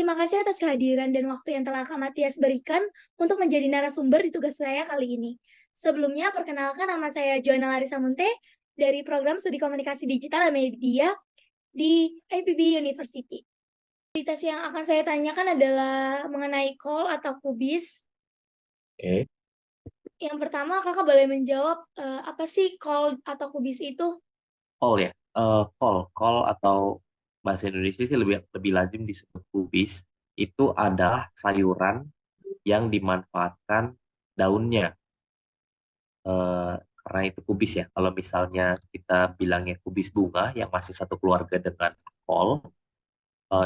Terima kasih atas kehadiran dan waktu yang telah Kak Matias berikan untuk menjadi narasumber di tugas saya kali ini. Sebelumnya, perkenalkan nama saya Joanna Larissa Munte dari Program Studi Komunikasi Digital dan Media di IPB University. Kualitas yang akan saya tanyakan adalah mengenai call atau kubis. Oke, Yang pertama, Kakak boleh menjawab apa sih call atau kubis itu? call ya. Call atau bahasa Indonesia sih lebih lebih lazim disebut kubis. Itu adalah sayuran yang dimanfaatkan daunnya. Karena itu kubis ya. Kalau misalnya kita bilangnya kubis bunga yang masih satu keluarga dengan kol,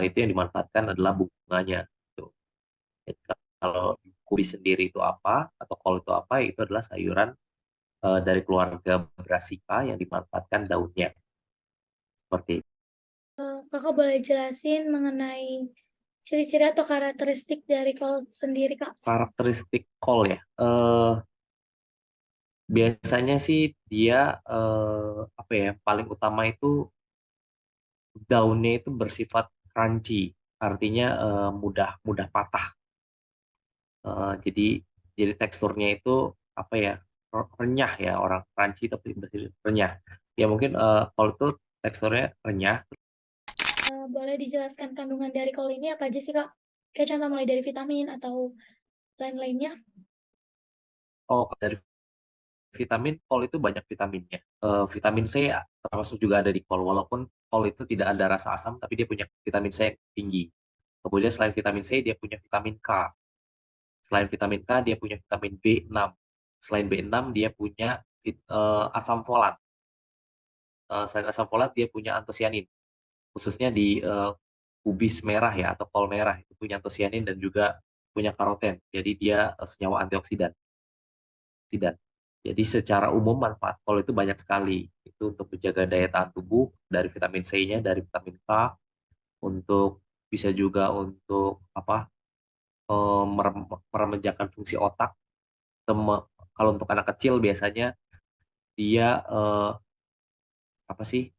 itu yang dimanfaatkan adalah bunganya. Gitu. Jadi kalau kubis sendiri itu apa atau kol itu apa? Itu adalah sayuran dari keluarga Brassica yang dimanfaatkan daunnya. Seperti itu. Kakak boleh jelasin mengenai ciri-ciri atau karakteristik dari call sendiri, Kak? Karakteristik kol ya. Biasanya sih dia apa ya? Paling utama itu daunnya itu bersifat crunchy, artinya mudah mudah patah. Jadi teksturnya itu apa ya? Renyah ya, orang crunchy tapi renyah. Ya mungkin kol itu teksturnya renyah. Boleh dijelaskan kandungan dari kol ini apa aja sih, Kak? Kayak contoh mulai dari vitamin atau lain-lainnya. Oh, dari vitamin, kol itu banyak vitaminnya. Vitamin C ya, termasuk juga ada di kol, walaupun kol itu tidak ada rasa asam, tapi dia punya vitamin C yang tinggi. Kemudian selain vitamin C, dia punya vitamin K. Selain vitamin K, dia punya vitamin B6. Selain B6, dia punya asam folat. Selain asam folat, dia punya antosianin. Khususnya di kubis merah ya, atau kol merah. Itu punya antosianin dan juga punya karoten. Jadi dia senyawa antioksidan. Tidak. Jadi secara umum manfaat kol itu banyak sekali. Itu untuk menjaga daya tahan tubuh dari vitamin C-nya, dari vitamin K, untuk bisa juga untuk apa meremajakan fungsi otak. Kalau untuk anak kecil biasanya dia apa sih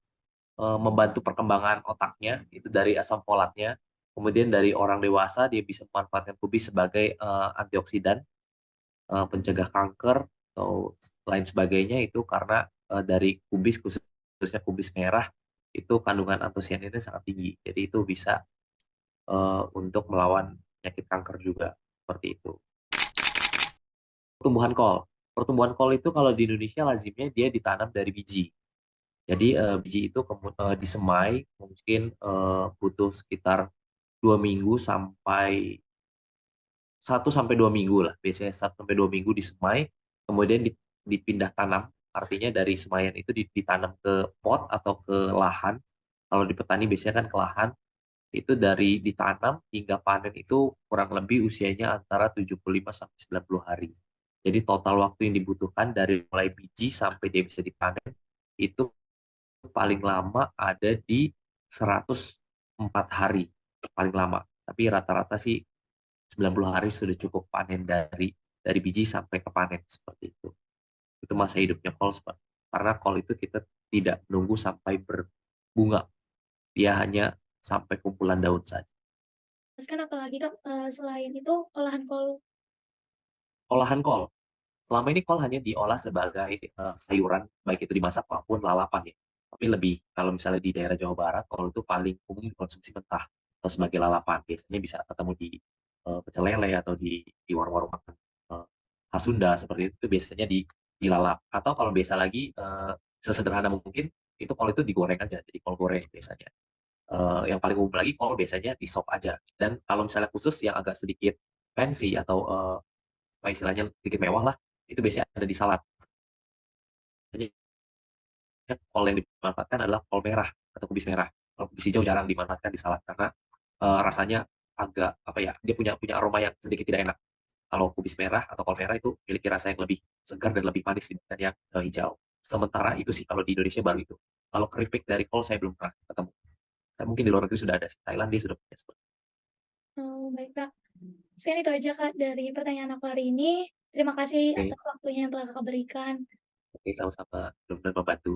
membantu perkembangan otaknya itu dari asam folatnya. Kemudian dari orang dewasa dia bisa memanfaatkan kubis sebagai antioksidan, pencegah kanker atau lain sebagainya itu karena dari kubis khususnya kubis merah itu kandungan antosianinnya sangat tinggi. Jadi itu bisa untuk melawan penyakit kanker juga seperti itu. Pertumbuhan kol. Pertumbuhan kol itu kalau di Indonesia lazimnya dia ditanam dari biji. Jadi biji itu disemai mungkin butuh sekitar 2 minggu sampai 1 sampai 2 minggu lah. Biasanya 1 sampai 2 minggu disemai, kemudian dipindah tanam. Artinya dari semayan itu ditanam ke pot atau ke lahan. Kalau di petani biasanya kan ke lahan. Itu dari ditanam hingga panen itu kurang lebih usianya antara 75 sampai 90 hari. Jadi total waktu yang dibutuhkan dari mulai biji sampai dia bisa dipanen itu paling lama ada di 104 hari paling lama. Tapi rata-rata sih 90 hari sudah cukup panen dari biji sampai ke panen seperti itu. Itu masa hidupnya kol karena kol itu kita tidak menunggu sampai berbunga. Dia hanya sampai kumpulan daun saja. Terus kan apalagi, Kak, selain itu olahan kol. Olahan kol. Selama ini kol hanya diolah sebagai sayuran, baik itu dimasak maupun lalapan ya. Tapi lebih, kalau misalnya di daerah Jawa Barat, kol itu paling umum dikonsumsi mentah atau sebagai lalapan. Biasanya bisa ketemu di pecel lele atau di warung-warung makan khas Sunda seperti itu biasanya dilalap. Atau kalau biasa lagi, sesederhana mungkin, itu kol itu digoreng aja, jadi kol goreng biasanya. Yang paling umum lagi kol biasanya di sop aja. Dan kalau misalnya khusus yang agak sedikit fancy atau apa istilahnya sedikit mewah lah, itu biasanya ada di salad. Jadi kol yang dimanfaatkan adalah kol merah atau kubis merah. Kalau kubis hijau jarang dimanfaatkan di salad karena rasanya agak apa ya, dia punya punya aroma yang sedikit tidak enak. Kalau kubis merah atau kol merah itu memiliki rasa yang lebih segar dan lebih manis dibandingkan yang hijau. Sementara itu sih kalau di Indonesia baru itu. Kalau keripik dari kol saya belum pernah ketemu. Saya mungkin di luar negeri sudah ada sih. Thailand dia sudah punya seperti itu. Oh, baik, Kak. Sekian itu aja, Kak, dari pertanyaan aku hari ini. Terima kasih Oke, atas waktunya yang telah Kakak berikan. oke sama-sama. Benar-benar membantu.